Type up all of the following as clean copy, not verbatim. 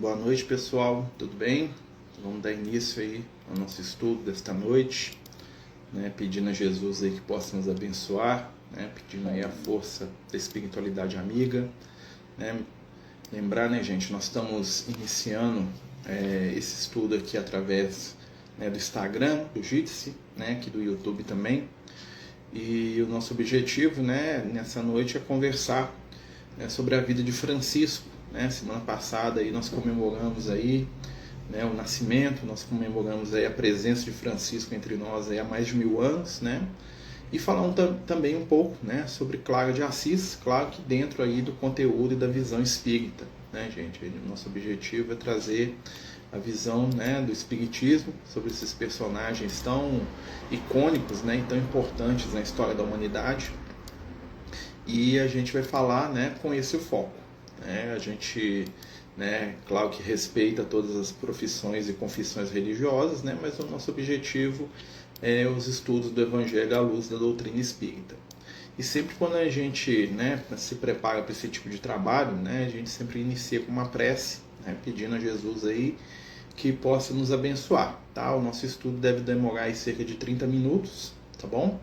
Boa noite, pessoal, tudo bem? Vamos dar início aí ao nosso estudo desta noite, né? Pedindo a Jesus aí que possa nos abençoar, né? Pedindo aí a força da espiritualidade amiga, né? Lembrar, né, gente, nós estamos iniciando esse estudo aqui através, né, do Instagram, do Jitsi, né, aqui do YouTube também. E o nosso objetivo, né, nessa noite é conversar, né, sobre a vida de Francisco, né? Semana passada aí nós comemoramos aí, né, o nascimento, nós comemoramos aí a presença de Francisco entre nós aí há mais de 1000 anos, né? E falar também um pouco, né, sobre Clara de Assis, claro que dentro aí do conteúdo e da visão espírita, né, gente? O nosso objetivo é trazer a visão, né, do espiritismo sobre esses personagens tão icônicos, né, e tão importantes na história da humanidade. E a gente vai falar, né, com esse foco, né? A gente, né, claro que respeita todas as profissões e confissões religiosas, né, mas o nosso objetivo é os estudos do Evangelho à luz da doutrina espírita. E sempre quando a gente, né, se prepara para esse tipo de trabalho, né, a gente sempre inicia com uma prece, né, pedindo a Jesus aí que possa nos abençoar, tá? O nosso estudo deve demorar aí cerca de 30 minutos, tá bom?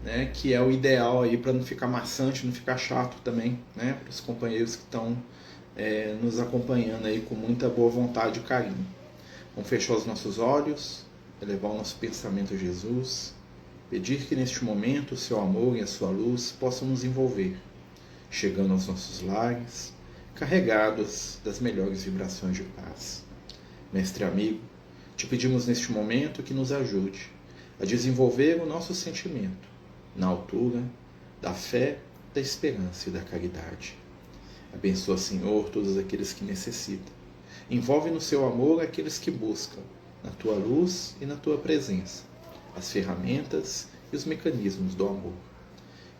Né, que é o ideal aí para não ficar maçante, não ficar chato também, né, para os companheiros que estão nos acompanhando aí com muita boa vontade e carinho. Vamos fechar os nossos olhos, elevar o nosso pensamento a Jesus, pedir que neste momento o seu amor e a sua luz possam nos envolver, chegando aos nossos lares, carregados das melhores vibrações de paz. Mestre amigo, te pedimos neste momento que nos ajude a desenvolver o nosso sentimento na altura da fé, da esperança e da caridade. Abençoa, Senhor, todos aqueles que necessitam. Envolve no seu amor aqueles que buscam, na tua luz e na tua presença, as ferramentas e os mecanismos do amor.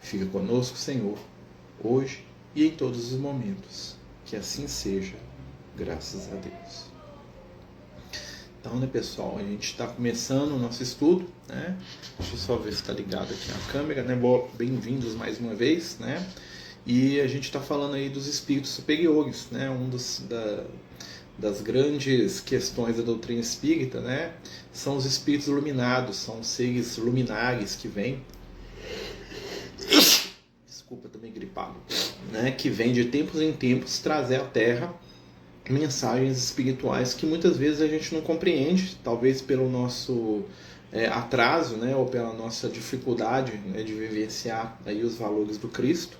Fica conosco, Senhor, hoje e em todos os momentos. Que assim seja, graças a Deus. Então, né, pessoal, a gente está começando o nosso estudo, né? Deixa eu só ver se está ligado aqui a câmera, né? Bem-vindos mais uma vez, né? E a gente está falando aí dos espíritos superiores, né? Das grandes questões da doutrina espírita, né? São os espíritos iluminados, são os seres luminares que vêm. Desculpa, também gripado, né? Que vêm de tempos em tempos trazer à Terra mensagens espirituais que muitas vezes a gente não compreende, talvez pelo nosso atraso, né, ou pela nossa dificuldade, né, de vivenciar aí os valores do Cristo,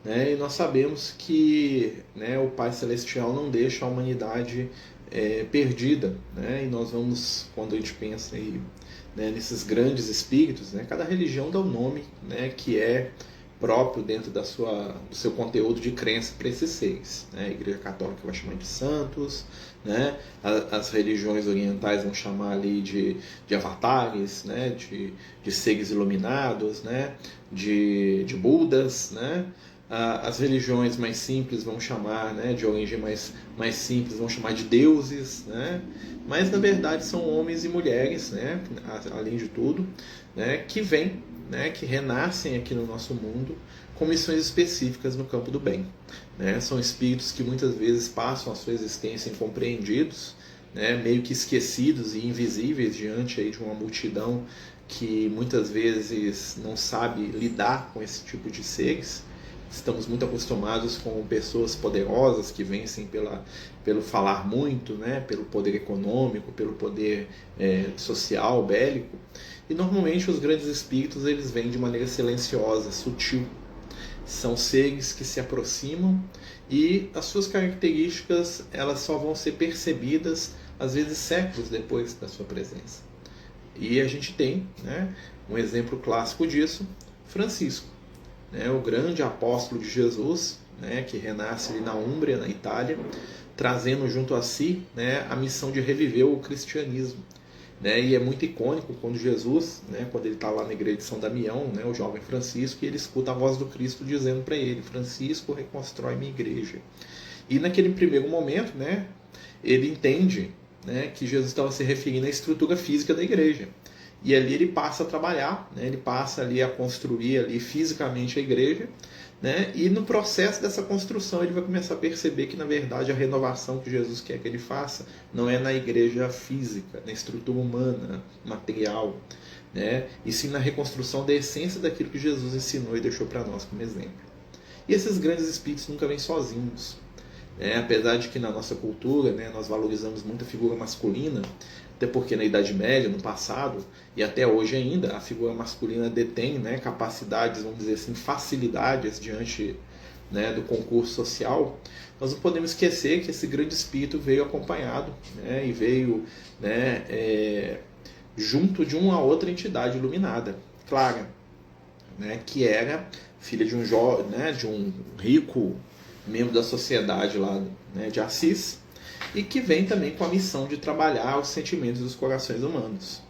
né, e nós sabemos que, né, o Pai Celestial não deixa a humanidade perdida, né, e nós vamos, quando a gente pensa aí, né, nesses grandes espíritos, né, cada religião dá um nome, né, que é próprio dentro do seu conteúdo de crença para esses seres, né? A Igreja Católica vai chamar de santos, né? As religiões orientais vão chamar ali de avatares, né? de seres iluminados, né? de Budas, né? As religiões mais simples vão chamar, né, de origem mais simples, vão chamar de deuses, né? Mas na verdade são homens e mulheres, né, além de tudo, né, que vêm, né, que renascem aqui no nosso mundo com missões específicas no campo do bem, né? São espíritos que muitas vezes passam a sua existência incompreendidos, né, meio que esquecidos e invisíveis diante aí de uma multidão que muitas vezes não sabe lidar com esse tipo de seres. Estamos muito acostumados com pessoas poderosas que vencem pelo falar muito, né, pelo poder econômico, pelo poder social, bélico. E normalmente os grandes espíritos eles vêm de maneira silenciosa, sutil. São seres que se aproximam e as suas características elas só vão ser percebidas às vezes séculos depois da sua presença. E a gente tem, né, um exemplo clássico disso, Francisco, né, o grande apóstolo de Jesus, né, que renasce ali na Úmbria, na Itália, trazendo junto a si, né, a missão de reviver o cristianismo. Né, e é muito icônico quando Jesus, né, quando ele está lá na igreja de São Damião, né, o jovem Francisco, e ele escuta a voz do Cristo dizendo para ele: Francisco, reconstrói minha igreja. E naquele primeiro momento, né, ele entende, né, que Jesus estava se referindo à estrutura física da igreja. e ali ele passa a trabalhar, né? Ele passa ali a construir ali fisicamente a igreja, né? E no processo dessa construção ele vai começar a perceber que na verdade a renovação que Jesus quer que ele faça não é na igreja física, na estrutura humana, material, né? E sim na reconstrução da essência daquilo que Jesus ensinou e deixou para nós como exemplo. E esses grandes espíritos nunca vêm sozinhos, né? Apesar de que na nossa cultura, né, nós valorizamos muito a figura masculina, até porque na Idade Média, no passado, e até hoje ainda, a figura masculina detém, né, capacidades, vamos dizer assim, facilidades diante, né, do concurso social. Nós não podemos esquecer que esse grande espírito veio acompanhado, né, e veio, né, junto de uma outra entidade iluminada, Clara, né, que era filha de de um rico membro da sociedade lá, né, de Assis, e que vem também com a missão de trabalhar os sentimentos dos corações humanos,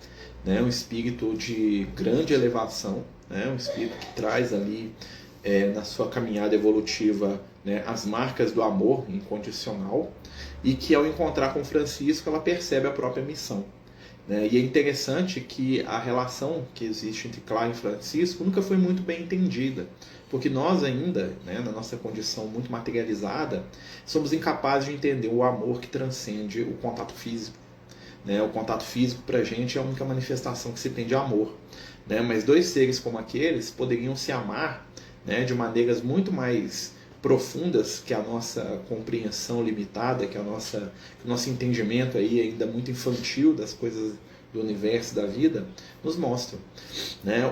né, um espírito de grande elevação, né, um espírito que traz ali na sua caminhada evolutiva, né, as marcas do amor incondicional, e que ao encontrar com Francisco ela percebe a própria missão. E é interessante que a relação que existe entre Clara e Francisco nunca foi muito bem entendida, porque nós ainda, né, na nossa condição muito materializada, somos incapazes de entender o amor que transcende o contato físico. O contato físico para a gente é a única manifestação que se tem de amor. Mas dois seres como aqueles poderiam se amar, né, de maneiras muito mais profundas que a nossa compreensão limitada, que o nosso entendimento aí ainda muito infantil das coisas do universo, da vida, nos mostram.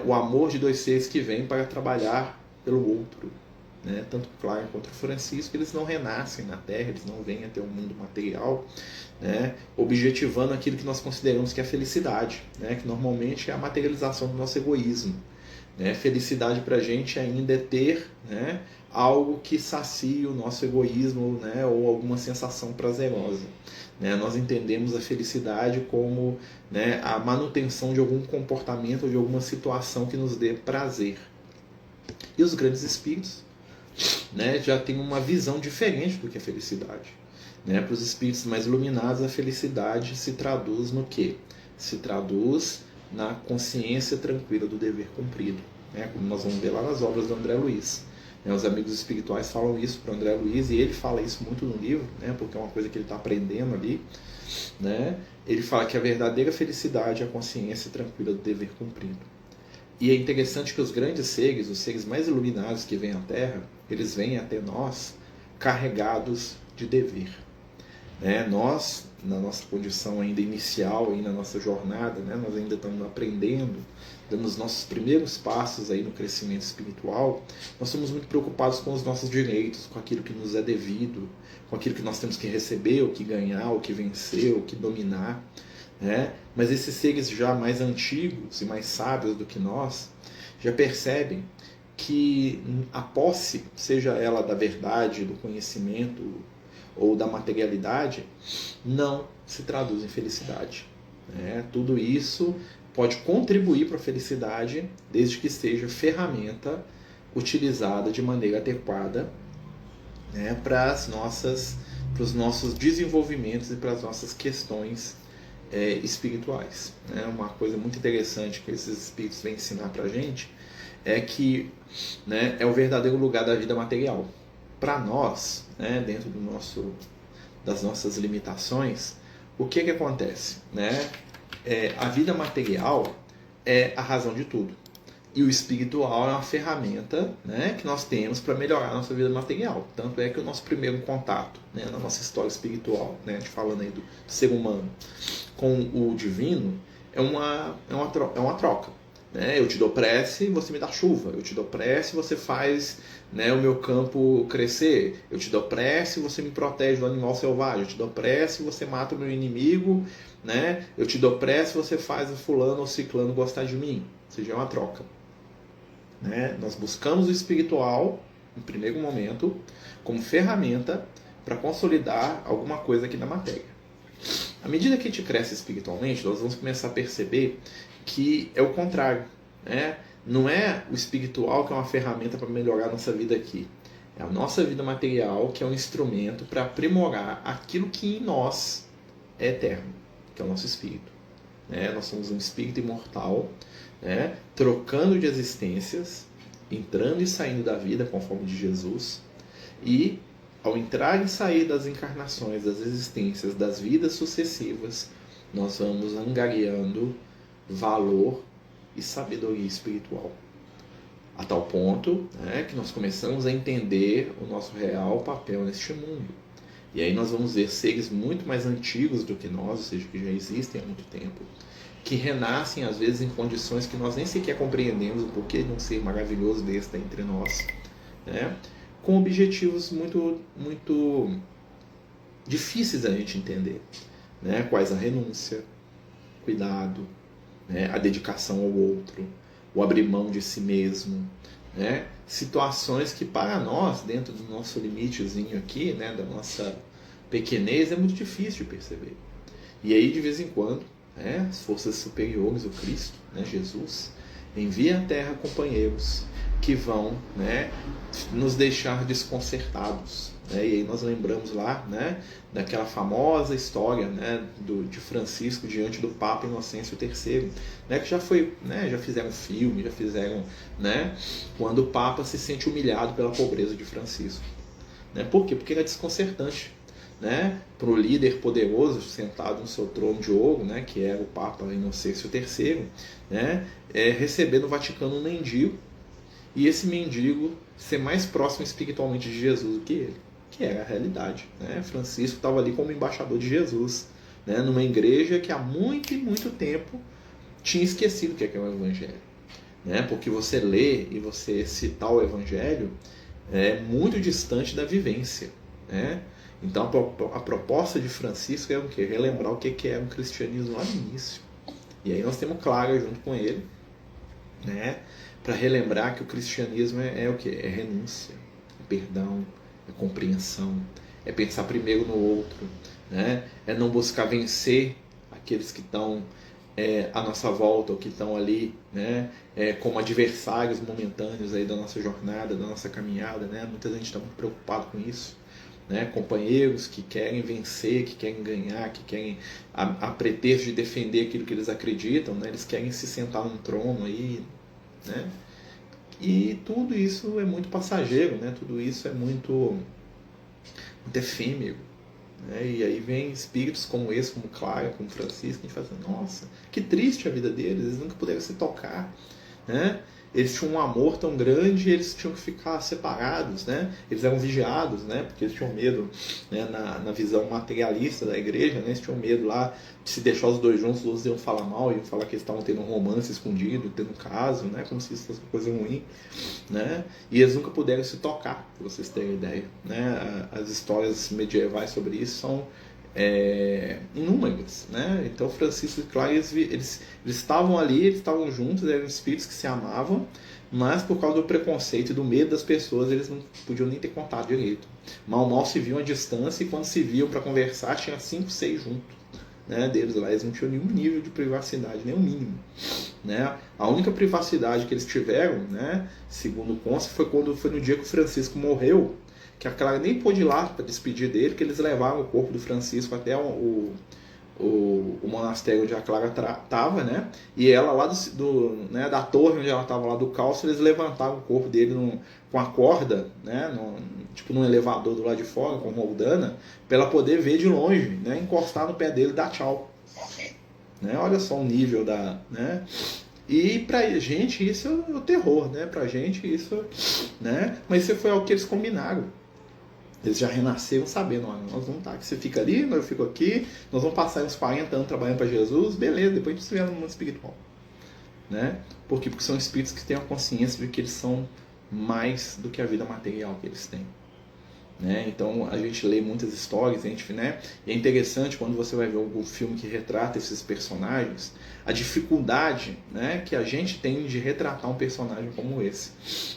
O amor de dois seres que vêm para trabalhar pelo outro. Tanto Clara quanto Francisco, eles não renascem na Terra, eles não vêm até o mundo material, objetivando aquilo que nós consideramos que é a felicidade, que normalmente é a materialização do nosso egoísmo. Felicidade para a gente ainda é ter, algo que sacie o nosso egoísmo, ou alguma sensação prazerosa. Nós entendemos a felicidade como, a manutenção de algum comportamento ou de alguma situação que nos dê prazer. E os grandes espíritos, já têm uma visão diferente do que é felicidade. Para os espíritos mais iluminados, a felicidade se traduz no quê? Se traduz na consciência tranquila do dever cumprido, como nós vamos ver lá nas obras do André Luiz. Os amigos espirituais falam isso para o André Luiz, e ele fala isso muito no livro, porque é uma coisa que ele está aprendendo ali. Ele fala que a verdadeira felicidade é a consciência tranquila do dever cumprido. E é interessante que os grandes seres, os seres mais iluminados que vêm à Terra, eles vêm até nós carregados de dever. Nós, na nossa condição ainda inicial, aí na nossa jornada, nós ainda estamos aprendendo, dando os nossos primeiros passos aí no crescimento espiritual, nós somos muito preocupados com os nossos direitos, com aquilo que nos é devido, com aquilo que nós temos que receber, o que ganhar, o que vencer, o que dominar. Mas esses seres já mais antigos e mais sábios do que nós, já percebem que a posse, seja ela da verdade, do conhecimento ou da materialidade, não se traduz em felicidade. Tudo isso pode contribuir para a felicidade, desde que seja ferramenta utilizada de maneira adequada, para os nossos desenvolvimentos e para as nossas questões espirituais. Uma coisa muito interessante que esses espíritos vêm ensinar para a gente é que é o verdadeiro lugar da vida material. Para nós, dentro das nossas limitações, o que acontece? A vida material é a razão de tudo. E o espiritual é uma ferramenta, que nós temos para melhorar a nossa vida material. Tanto é que o nosso primeiro contato, na nossa história espiritual, falando aí do ser humano, com o divino, é uma troca. Eu te dou prece e você me dá chuva. Eu te dou prece e você faz o meu campo crescer. Eu te dou prece e você me protege do animal selvagem. Eu te dou prece e você mata o meu inimigo. Eu te dou prece e você faz o fulano ou ciclano gostar de mim. Ou seja, é uma troca. Nós buscamos o espiritual, no primeiro momento, como ferramenta para consolidar alguma coisa aqui na matéria. À medida que a gente cresce espiritualmente, nós vamos começar a perceber que é o contrário. Não é o espiritual que é uma ferramenta para melhorar a nossa vida aqui. É a nossa vida material que é um instrumento para aprimorar aquilo que em nós é eterno, que é o nosso espírito. né? Nós somos um espírito imortal, né? Trocando de existências, entrando e saindo da vida conforme de Jesus, e ao entrar e sair das encarnações, das existências, das vidas sucessivas, nós vamos angariando valor e sabedoria espiritual. A tal ponto, né, que nós começamos a entender o nosso real papel neste mundo. E aí nós vamos ver seres muito mais antigos do que nós, ou seja, que já existem há muito tempo, que renascem às vezes em condições que nós nem sequer compreendemos o porquê de um ser maravilhoso desse está entre nós, né? Com objetivos muito difíceis da gente entender, né? Quais a renúncia, cuidado, né? A dedicação ao outro, o abrir mão de si mesmo, né? Situações que para nós, dentro do nosso limitezinho aqui, né? Da nossa pequenez, é muito difícil de perceber. E aí, de vez em quando, né? As forças superiores, o Cristo, né? Jesus, envia à Terra companheiros que vão, né, nos deixar desconcertados, né? E aí nós lembramos lá, né, daquela famosa história, né, de Francisco diante do Papa Inocêncio III, né, que já foi, né, já fizeram filme, já fizeram, né, quando o Papa se sente humilhado pela pobreza de Francisco, né? Por quê? Porque era desconcertante, né, para o líder poderoso sentado no seu trono de ouro, né, que era o Papa Inocêncio III, né, receber no Vaticano um mendigo, e esse mendigo ser mais próximo espiritualmente de Jesus do que ele, que era a realidade, né? Francisco estava ali como embaixador de Jesus, né? Numa igreja que há muito e muito tempo tinha esquecido o que é o Evangelho, né? Porque você lê e você citar o Evangelho é muito distante da vivência, né? Então a proposta de Francisco é o quê? Relembrar o que é um cristianismo lá no início. E aí nós temos Clara junto com ele, né? Para relembrar que o cristianismo é o quê? É renúncia, é perdão, é compreensão, é pensar primeiro no outro, né? É não buscar vencer aqueles que estão à nossa volta ou que estão ali, né? Como adversários momentâneos aí da nossa jornada, da nossa caminhada, né? Muita gente está muito preocupado com isso, né? Companheiros que querem vencer, que querem ganhar, que querem a pretexto de defender aquilo que eles acreditam, né? Eles querem se sentar num trono aí, né? E tudo isso é muito passageiro, né? Tudo isso é muito efêmero, né? E aí vem espíritos como esse, como Clara, como Francisco, e fazem, nossa, que triste a vida deles, eles nunca puderam se tocar, né? Eles tinham um amor tão grande e eles tinham que ficar separados, né? Eles eram vigiados, né? Porque eles tinham medo, né? Na visão materialista da igreja, né? Eles tinham medo lá de se deixar os dois juntos, os outros iam falar mal, iam falar que eles estavam tendo um romance escondido, tendo um caso, né? Como se isso fosse uma coisa ruim, né? E eles nunca puderam se tocar, para vocês terem ideia, né? As histórias medievais sobre isso são inúmeras, né? Então Francisco e Clara, eles estavam ali, eles estavam juntos, eram espíritos que se amavam, mas por causa do preconceito e do medo das pessoas, eles não podiam nem ter contato direito. Mal se viam à distância, e quando se viam para conversar, tinha 5, 6 juntos, né, deles lá. Eles não tinham nenhum nível de privacidade, nem o mínimo, né? A única privacidade que eles tiveram, né, segundo consta, foi no dia que o Francisco morreu, que a Clara nem pôde ir lá para despedir dele, que eles levaram o corpo do Francisco até o monastério onde a Clara estava, né? E ela lá né, da torre onde ela estava lá do calço, eles levantaram o corpo dele com a corda, né? Tipo num elevador do lado de fora, com roldana, para ela poder ver de longe, né? Encostar no pé dele e dar tchau, né? Olha só o nível né? E pra gente isso é o terror, né? Pra gente isso, né? Mas isso foi algo que eles combinaram. Eles já renasceram sabendo, olha, nós vamos estar aqui, você fica ali, eu fico aqui, nós vamos passar uns 40 anos trabalhando para Jesus, beleza, depois a gente se vê no mundo espiritual, né? Por quê? Porque são espíritos que têm a consciência de que eles são mais do que a vida material que eles têm, né? Então a gente lê muitas histórias, né? E é interessante quando você vai ver algum filme que retrata esses personagens, a dificuldade, né, que a gente tem de retratar um personagem como esse,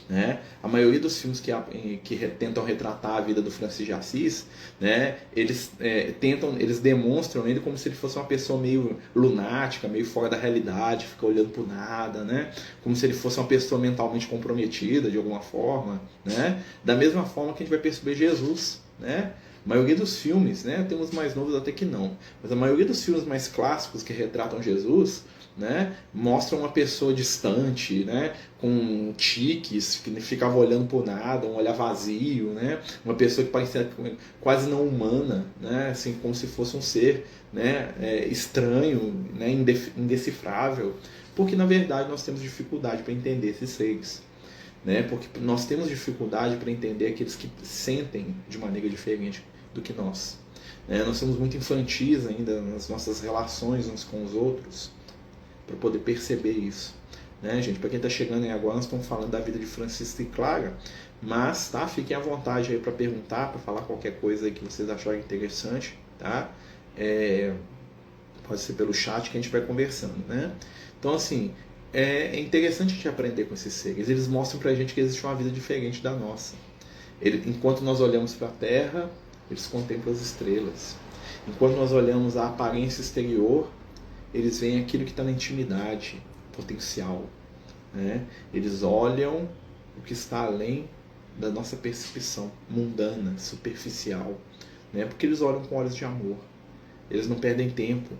né? A maioria dos filmes que tentam retratar a vida do Francisco de Assis, né, eles demonstram ele como se ele fosse uma pessoa meio lunática, meio fora da realidade, fica olhando por nada, né? Como se ele fosse uma pessoa mentalmente comprometida de alguma forma, né? Da mesma forma que a gente vai perceber Jesus, né? A maioria dos filmes, né, tem uns mais novos até que não, mas a maioria dos filmes mais clássicos que retratam Jesus, né, mostram uma pessoa distante, né, com tiques, que ficava olhando por nada, um olhar vazio, né, uma pessoa que parecia quase não humana, né, assim, como se fosse um ser, né, estranho, né, indecifrável, porque na verdade nós temos dificuldade para entender esses seres. Né? Porque nós temos dificuldade para entender aqueles que sentem de maneira diferente do que nós. Nós somos muito infantis ainda nas nossas relações uns com os outros para poder perceber isso. Né, gente? Para quem está chegando aí agora, nós estamos falando da vida de Francisco e Clara, mas tá, fiquem à vontade aí para perguntar, para falar qualquer coisa aí que vocês acharem interessante. Tá? Pode ser pelo chat que a gente vai conversando. Né? Então, assim, é interessante a gente aprender com esses seres. Eles mostram pra gente que existe uma vida diferente da nossa. Enquanto nós olhamos para a Terra, eles contemplam as estrelas. Enquanto nós olhamos a aparência exterior, eles veem aquilo que está na intimidade, potencial. Né? Eles olham o que está além da nossa percepção mundana, superficial. Né? Porque eles olham com olhos de amor. Eles não perdem tempo.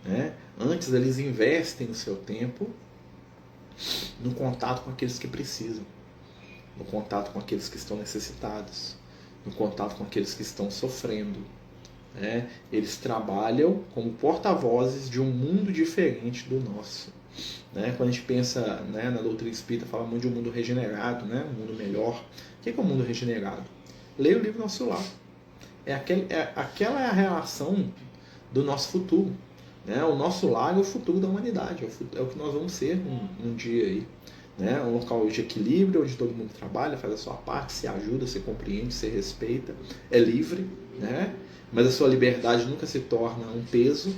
Né? Antes, eles investem o seu tempo no contato com aqueles que precisam, no contato com aqueles que estão necessitados, no contato com aqueles que estão sofrendo. Né? Eles trabalham como porta-vozes de um mundo diferente do nosso. Né? Quando a gente pensa, né, na doutrina espírita, fala muito de um mundo regenerado, né? Um mundo melhor. O que é um mundo regenerado? Leia o livro Nosso Lar. Aquela é a relação do nosso futuro. Né? O nosso lar é o futuro da humanidade, é o que nós vamos ser um dia aí. Né? Um local de equilíbrio, onde todo mundo trabalha, faz a sua parte, se ajuda, se compreende, se respeita, é livre, né? Mas a sua liberdade nunca se torna um peso,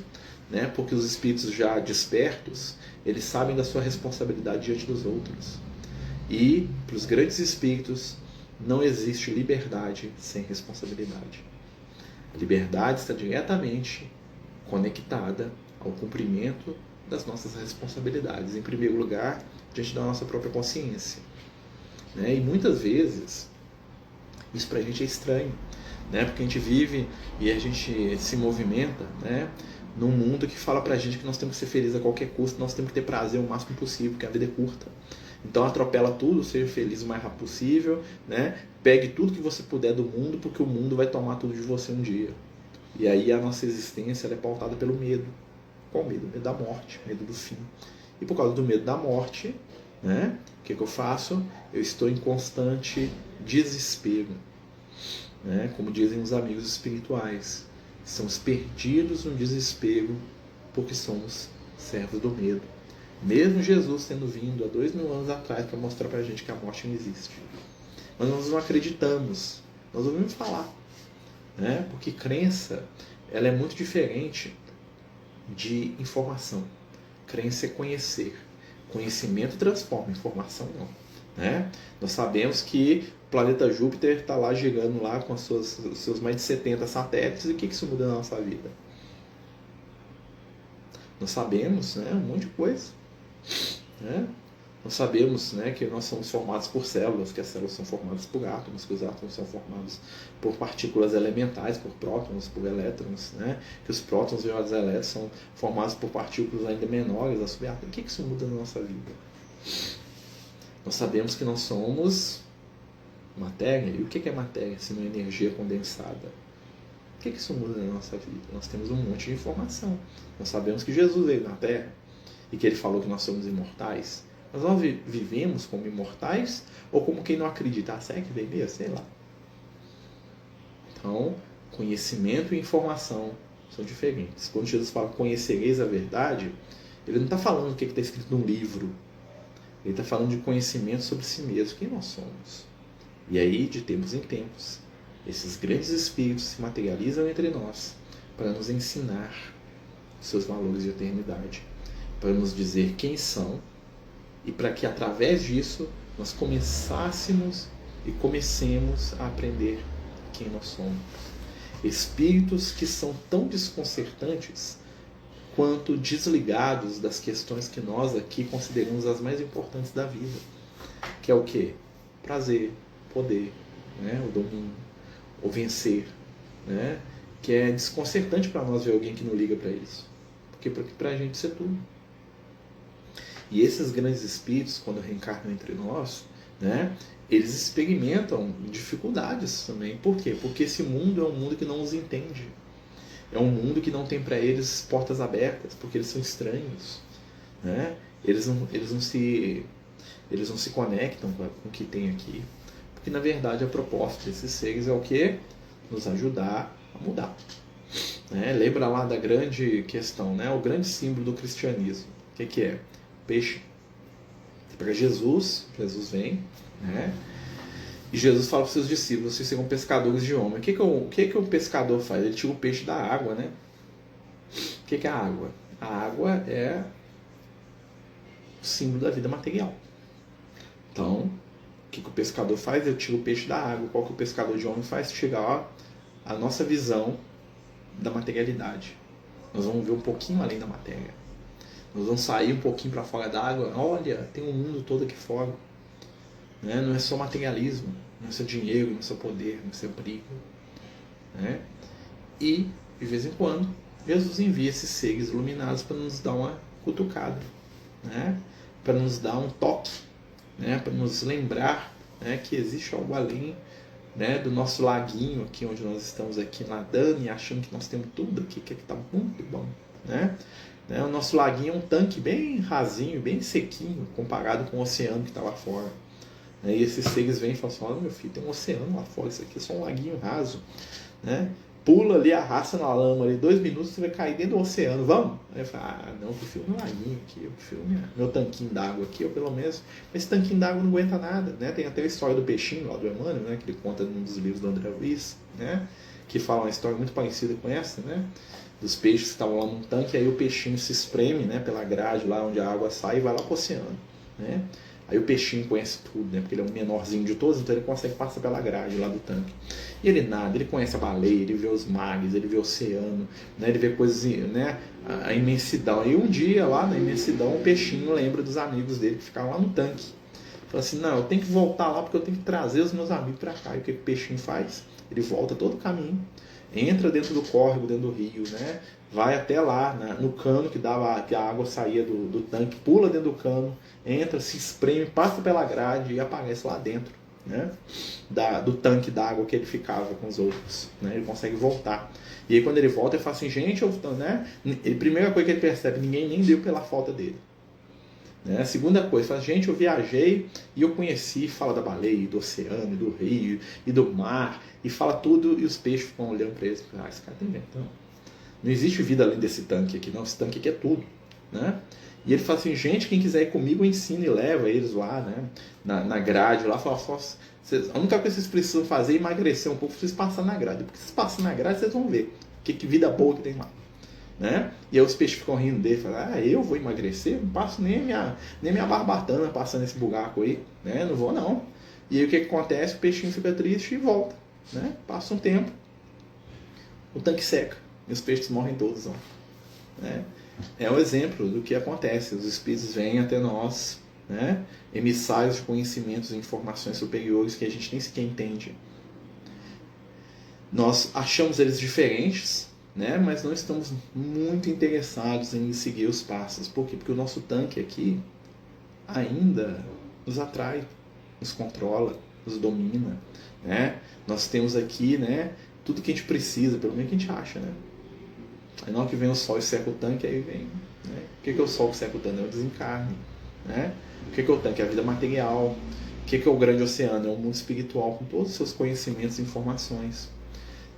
né? Porque os espíritos já despertos, eles sabem da sua responsabilidade diante dos outros. E, para os grandes espíritos, não existe liberdade sem responsabilidade. A liberdade está diretamente conectada ao cumprimento das nossas responsabilidades. Em primeiro lugar, diante da nossa própria consciência. Né? E muitas vezes, isso para a gente é estranho. Né? Porque a gente vive e a gente se movimenta, né, num mundo que fala para a gente que nós temos que ser felizes a qualquer custo, nós temos que ter prazer o máximo possível, porque a vida é curta. Então atropela tudo, seja feliz o mais rápido possível, né? Pegue tudo que você puder do mundo, porque o mundo vai tomar tudo de você um dia. E aí a nossa existência ela é pautada pelo medo. Qual medo? Medo da morte, medo do fim. E por causa do medo da morte, né, o que eu faço? Eu estou em constante desespero. Né? Como dizem os amigos espirituais, estamos perdidos no desespero porque somos servos do medo. Mesmo Jesus tendo vindo há 2000 anos atrás para mostrar para a gente que a morte não existe. Mas nós não acreditamos, nós ouvimos falar. Né? Porque crença ela é muito diferente de informação. Crença é conhecer. Conhecimento transforma, informação não. Né? Nós sabemos que o planeta Júpiter está lá girando lá com os seus mais de 70 satélites. E o que isso muda na nossa vida? Nós sabemos, né, um monte de coisa. Né? Nós sabemos, né, que nós somos formados por células, que as células são formadas por átomos, que os átomos são formados por partículas elementais, por prótons, por elétrons, né? Que os prótons e os elétrons são formados por partículas ainda menores, as subatômicas. O que isso muda na nossa vida? Nós sabemos que nós somos matéria. E o que é matéria se não é energia condensada? O que isso muda na nossa vida? Nós temos um monte de informação. Nós sabemos que Jesus veio na Terra e que ele falou que nós somos imortais. Mas nós vivemos como imortais ou como quem não acredita? Será que veio mesmo? Sei lá. Então, conhecimento e informação são diferentes. Quando Jesus fala conhecereis a verdade, ele não está falando o que está escrito num livro. Ele está falando de conhecimento sobre si mesmo, quem nós somos. E aí, de tempos em tempos, esses grandes espíritos se materializam entre nós para nos ensinar seus valores de eternidade, para nos dizer quem são e para que através disso nós comecemos a aprender quem nós somos. Espíritos que são tão desconcertantes quanto desligados das questões que nós aqui consideramos as mais importantes da vida, que é o quê? Prazer, poder, né? O domínio, o vencer, né? Que é desconcertante para nós ver alguém que não liga para isso. Porque para a gente isso é tudo. E esses grandes espíritos, quando reencarnam entre nós, né, eles experimentam dificuldades também. Por quê? Porque esse mundo é um mundo que não os entende. É um mundo que não tem para eles portas abertas, porque eles são estranhos. Né? Eles não se conectam com o que tem aqui. Porque, na verdade, a proposta desses seres é o quê? Nos ajudar a mudar. Né? Lembra lá da grande questão, né? O grande símbolo do cristianismo. O que é? Peixe. Para Jesus vem, né? E Jesus fala para os seus discípulos: vocês serão pescadores de homens. O que o pescador faz? Ele tira o peixe da água, né? O que é a água? A água é o símbolo da vida material. Então, o que o pescador faz? Ele tira o peixe da água. Qual que o pescador de homem faz? Tirar a nossa visão da materialidade. Nós vamos ver um pouquinho além da matéria. Nós vamos sair um pouquinho para fora d'água. Olha, tem um mundo todo aqui fora. Né? Não é só materialismo, não é só dinheiro, não é só poder, não é só briga. Né? E, de vez em quando, Jesus envia esses seres iluminados para nos dar uma cutucada. Né? Para nos dar um toque. Né? Para nos lembrar, né, que existe algo além, né, do nosso laguinho aqui, onde nós estamos aqui nadando e achando que nós temos tudo aqui, que está muito bom. Né? O nosso laguinho é um tanque bem rasinho, bem sequinho, comparado com o oceano que está lá fora. E esses seres vêm e falam assim: olha, meu filho, tem um oceano lá fora, isso aqui é só um laguinho raso. Né? Pula ali, arrasta na lama, ali, 2 minutos você vai cair dentro do oceano, vamos? Aí eu falo: não, eu prefiro meu laguinho aqui, eu prefiro meu tanquinho d'água aqui, ou pelo menos, esse tanquinho d'água não aguenta nada. Né? Tem até a história do peixinho lá do Emmanuel, né, que ele conta num dos livros do André Luiz, né, que fala uma história muito parecida com essa, né? Dos peixes que estavam lá num tanque, aí o peixinho se espreme, né, pela grade lá onde a água sai e vai lá para o oceano. Né? Aí o peixinho conhece tudo, né, porque ele é o menorzinho de todos, então ele consegue passar pela grade lá do tanque. E ele nada, ele conhece a baleia, ele vê os mares, ele vê o oceano, né, ele vê coisas, né, a imensidão. E um dia lá na imensidão o peixinho lembra dos amigos dele que ficavam lá no tanque. Fala assim: não, eu tenho que voltar lá porque eu tenho que trazer os meus amigos para cá. E o que o peixinho faz? Ele volta todo o caminho. Entra dentro do córrego, dentro do rio, né? Vai até lá, no cano que a água saía do tanque, pula dentro do cano, entra, se espreme, passa pela grade e aparece lá dentro, né? Do tanque d'água que ele ficava com os outros. Né? Ele consegue voltar. E aí quando ele volta, ele fala assim: gente, né? A primeira coisa que ele percebe: ninguém nem deu pela falta dele. Né? A segunda coisa, fala: gente, eu viajei e eu conheci, fala da baleia, do oceano, do rio e do mar, e fala tudo, e os peixes ficam olhando para eles: esse cara tá inventando. Não existe vida além desse tanque aqui, não. Esse tanque aqui é tudo. Né? E ele fala assim: gente, quem quiser ir comigo, eu ensino, e leva eles lá, né? na grade, lá, fala: a única coisa que vocês precisam fazer é emagrecer um pouco, vocês passam na grade. Porque vocês passam na grade, vocês vão ver que vida boa que tem lá. Né? E aí os peixes ficam rindo dele, falam: eu vou emagrecer? Não passo nem minha barbatana passando esse buraco aí, né? Não vou não. E aí o que acontece? O peixinho fica triste e volta, né? Passa um tempo, o tanque seca e os peixes morrem todos, ó. Né? É um exemplo do que acontece. Os espíritos vêm até nós, né? Emissários de conhecimentos e informações superiores que a gente nem sequer entende. Nós achamos eles diferentes, né? Mas não estamos muito interessados em seguir os passos. Por quê? Porque o nosso tanque aqui ainda nos atrai, nos controla, nos domina. Né? Nós temos aqui, né, tudo que a gente precisa, pelo menos que a gente acha. Né? Aí na hora que vem o sol e seca o tanque, aí vem. Né? O que é o sol que seca o tanque? É o desencarne. Né? O que é o tanque? É a vida material. O que é o grande oceano? É o mundo espiritual com todos os seus conhecimentos e informações.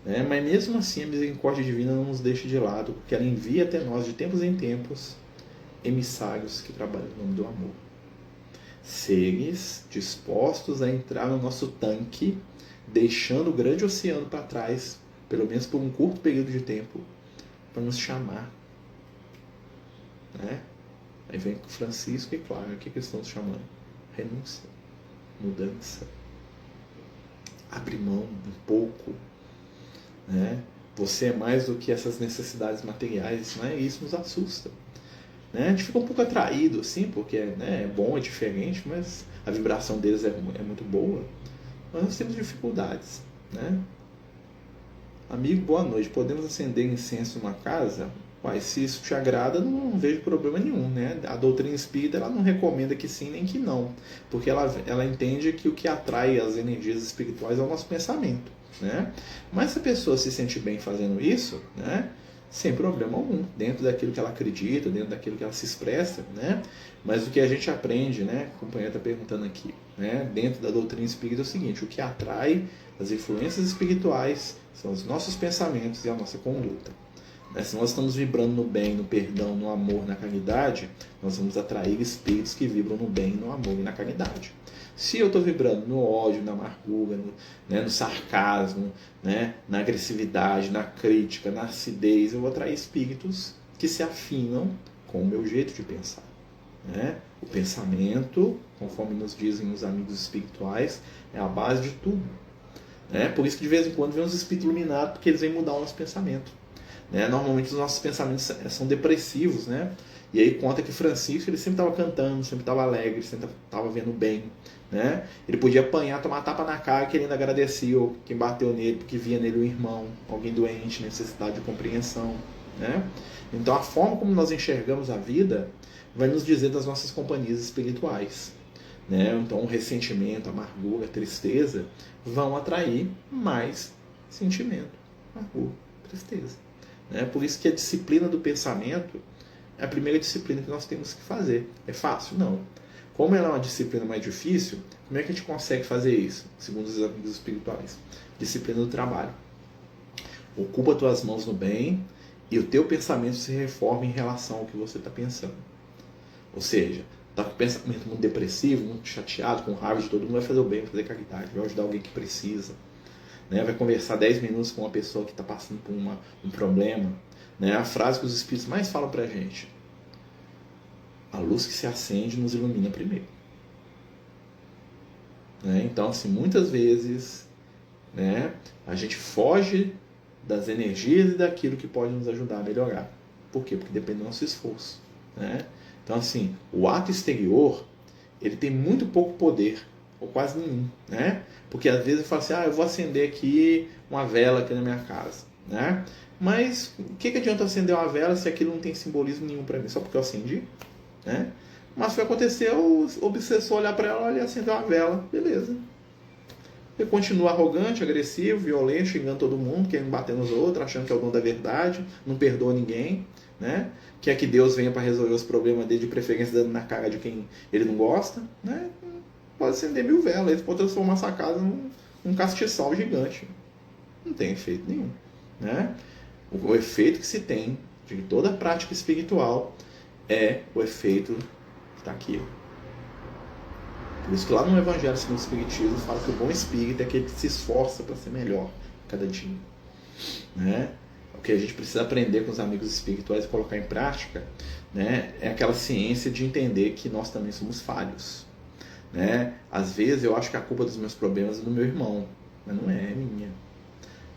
Né? Mas mesmo assim a misericórdia divina não nos deixa de lado, porque ela envia até nós de tempos em tempos emissários que trabalham no nome do amor, seres dispostos a entrar no nosso tanque, deixando o grande oceano para trás, pelo menos por um curto período de tempo, para nos chamar. Né? Aí vem Francisco e claro, o que eles estão nos chamando? Renúncia, mudança, abre mão um pouco. Né? Você é mais do que essas necessidades materiais, né? E isso nos assusta. Né? A gente fica um pouco atraído, assim, porque, né, é bom, é diferente, mas a vibração deles é muito boa. Mas nós temos dificuldades. Né? amigo, boa noite, podemos acender incenso numa casa? Uai, se isso te agrada, não vejo problema nenhum, né? A doutrina espírita, ela não recomenda que sim nem que não, porque ela entende que o que atrai as energias espirituais é o nosso pensamento, né? Mas se a pessoa se sente bem fazendo isso, né? Sem problema algum, dentro daquilo que ela acredita, dentro daquilo que ela se expressa, né? Mas o que a gente aprende, né? A companheira está perguntando aqui, né? Dentro da doutrina espírita é o seguinte: o que atrai as influências espirituais são os nossos pensamentos e a nossa conduta. Se nós estamos vibrando no bem, no perdão, no amor, na caridade, nós vamos atrair espíritos que vibram no bem, no amor e na caridade. Se eu estou vibrando no ódio, na amargura, no sarcasmo, né, na agressividade, na crítica, na acidez, eu vou atrair espíritos que se afinam com o meu jeito de pensar. Né? O pensamento, conforme nos dizem os amigos espirituais, é a base de tudo. Né? Por isso que de vez em quando vem uns espíritos iluminados, porque eles vêm mudar o nosso pensamento. Né? Normalmente os nossos pensamentos são depressivos, né? E aí conta que Francisco ele sempre estava cantando, sempre estava alegre, sempre estava vendo bem, né? Ele podia apanhar, tomar tapa na cara, que ele ainda agradecia quem bateu nele, porque via nele um irmão, alguém doente, necessidade de compreensão, né? Então a forma como nós enxergamos a vida vai nos dizer das nossas companhias espirituais, né? Então o ressentimento, a amargura, a tristeza vão atrair mais sentimento, amargura, tristeza. Por isso que a disciplina do pensamento é a primeira disciplina que nós temos que fazer. É fácil? Não. Como ela é uma disciplina mais difícil, como é que a gente consegue fazer isso? Segundo os amigos espirituais. Disciplina do trabalho. Ocupa tuas mãos no bem e o teu pensamento se reforma em relação ao que você está pensando. Ou seja, está com o pensamento muito depressivo, muito chateado, com raiva de todo mundo, vai fazer o bem, vai fazer caridade, vai ajudar alguém que precisa. Vai conversar 10 minutos com uma pessoa que está passando por um problema. A frase que os espíritos mais falam para a gente: a luz que se acende nos ilumina primeiro. Então, assim, muitas vezes a gente foge das energias e daquilo que pode nos ajudar a melhorar. Por quê? Porque depende do nosso esforço. Então, assim, o ato exterior ele tem muito pouco poder, ou quase nenhum, Porque às vezes eu falo assim, eu vou acender aqui uma vela aqui na minha casa, Mas o que adianta acender uma vela se aquilo não tem simbolismo nenhum para mim, só porque eu acendi, Mas foi acontecer o obsessor olhar para ela e acender uma vela, beleza. Ele continua arrogante, agressivo, violento, xingando todo mundo, querendo bater nos outros, achando que é o dono da verdade, não perdoa ninguém, Quer que Deus venha para resolver os problemas dele, de preferência dando na cara de quem ele não gosta, Pode acender 1000 velas, ele pode transformar essa casa num castiçal gigante. Não tem efeito nenhum. O efeito que se tem de toda a prática espiritual é o efeito que está aqui. Por isso que lá no Evangelho segundo o Espiritismo fala que o bom espírito é aquele que se esforça para ser melhor cada dia. O que a gente precisa aprender com os amigos espirituais e colocar em prática é aquela ciência de entender que nós também somos falhos. Às vezes eu acho que a culpa dos meus problemas é do meu irmão, mas não é minha.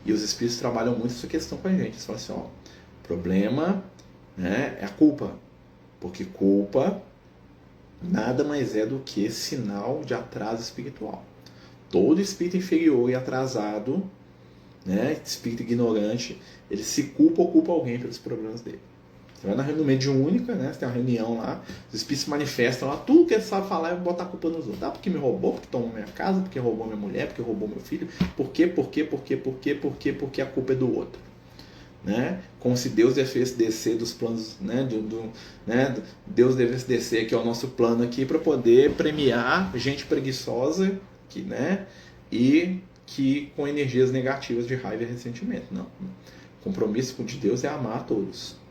E os espíritos trabalham muito essa questão com a gente. Eles falam assim, o problema é a culpa, porque culpa nada mais é do que sinal de atraso espiritual. Todo espírito inferior e atrasado, espírito ignorante, ele se culpa ou culpa alguém pelos problemas dele. Você vai na reunião mediúnica, você tem uma reunião lá, os espíritos se manifestam lá, tudo que ele sabe falar é botar a culpa nos outros. Porque me roubou, porque tomou minha casa, porque roubou minha mulher, porque roubou meu filho. Por quê? Porque a culpa é do outro. Como se Deus devesse descer dos planos, Deus devesse descer aqui ao nosso plano aqui para poder premiar gente preguiçosa e que com energias negativas de raiva e ressentimento. Não. O compromisso de Deus é amar a todos.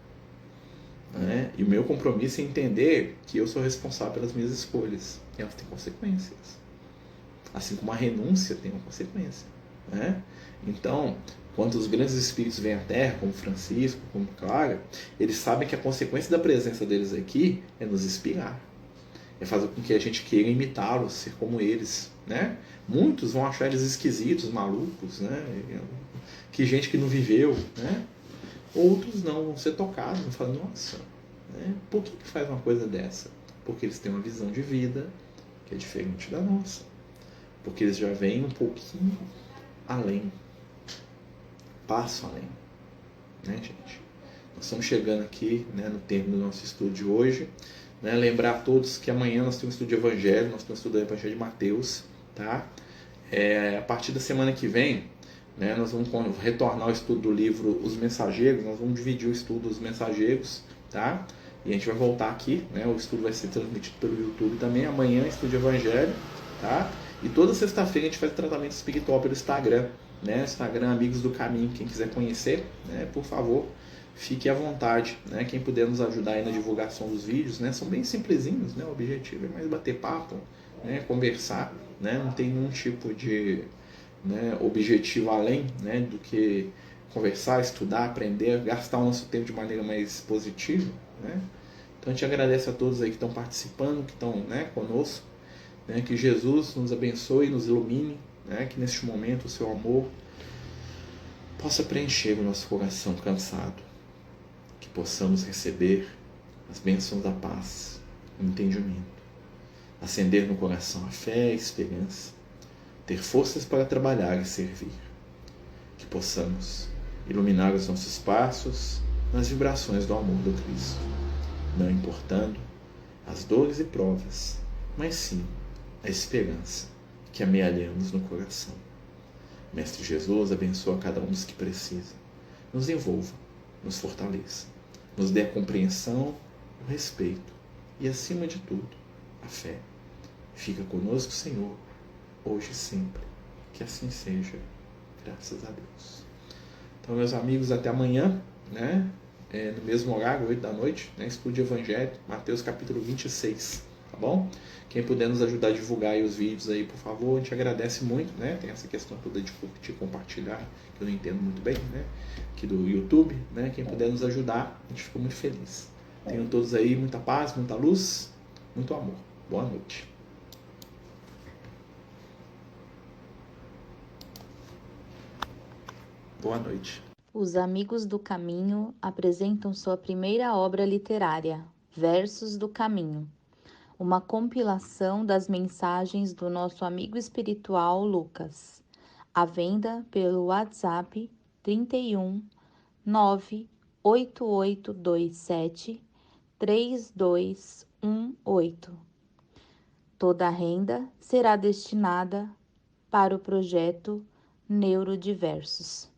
E o meu compromisso é entender que eu sou responsável pelas minhas escolhas e elas têm consequências, assim como a renúncia tem uma consequência. Então, quando os grandes espíritos vêm à Terra, como Francisco, como Clara, eles sabem que a consequência da presença deles aqui é nos inspirar, é fazer com que a gente queira imitá-los, ser como eles. Muitos vão achar eles esquisitos, malucos, que gente que não viveu, Outros não, vão ser tocados, vão falar, nossa, por que faz uma coisa dessa? Porque eles têm uma visão de vida que é diferente da nossa. Porque eles já vêm um pouquinho além. passo além, né, gente? Nós estamos chegando aqui, né, no termo do nosso estudo de hoje, né? Lembrar a todos que amanhã nós temos um estudo de Evangelho, nós temos um estudo do Evangelho de Mateus, tá? A partir da semana que vem, né, nós vamos retornar ao estudo do livro Os Mensageiros, nós vamos dividir o estudo dos Mensageiros, tá? E a gente vai voltar aqui, né? O estudo vai ser transmitido pelo YouTube também, amanhã estudo de Evangelho, tá? E toda sexta-feira a gente faz tratamento espiritual pelo Instagram, né? Instagram Amigos do Caminho, quem quiser conhecer, né, por favor, fique à vontade, né? Quem puder nos ajudar aí na divulgação dos vídeos, né? São bem simplesinhos, né? O objetivo é mais bater papo, né? Conversar, né? Não tem nenhum tipo de, né, objetivo além, né, do que conversar, estudar, aprender, gastar o nosso tempo de maneira mais positiva, né? Então a gente agradece a todos aí que estão participando, que estão, né, conosco, né? Que Jesus nos abençoe, nos ilumine, né? Que neste momento o seu amor possa preencher o nosso coração cansado, que possamos receber as bênçãos da paz, o entendimento, acender no coração a fé e a esperança, ter forças para trabalhar e servir, que possamos iluminar os nossos passos nas vibrações do amor do Cristo, não importando as dores e provas, mas sim a esperança que amealhamos no coração. Mestre Jesus, abençoa cada um dos que precisa, nos envolva, nos fortaleça, nos dê a compreensão, o respeito e, acima de tudo, a fé. Fica conosco, Senhor, hoje e sempre. Que assim seja, graças a Deus. Então, meus amigos, até amanhã, né? No mesmo horário, 8 da noite, né? Estudo de Evangelho, Mateus capítulo 26, tá bom? Quem puder nos ajudar a divulgar aí os vídeos aí, por favor, a gente agradece muito, né? Tem essa questão toda de curtir, compartilhar, que eu não entendo muito bem, né? Aqui do YouTube, né? Quem puder nos ajudar, a gente fica muito feliz. Tenham todos aí muita paz, muita luz, muito amor. Boa noite. Boa noite. Os Amigos do Caminho apresentam sua primeira obra literária, Versos do Caminho, uma compilação das mensagens do nosso amigo espiritual Lucas, à venda pelo WhatsApp 31 98827 3218. Toda a renda será destinada para o projeto Neurodiversos.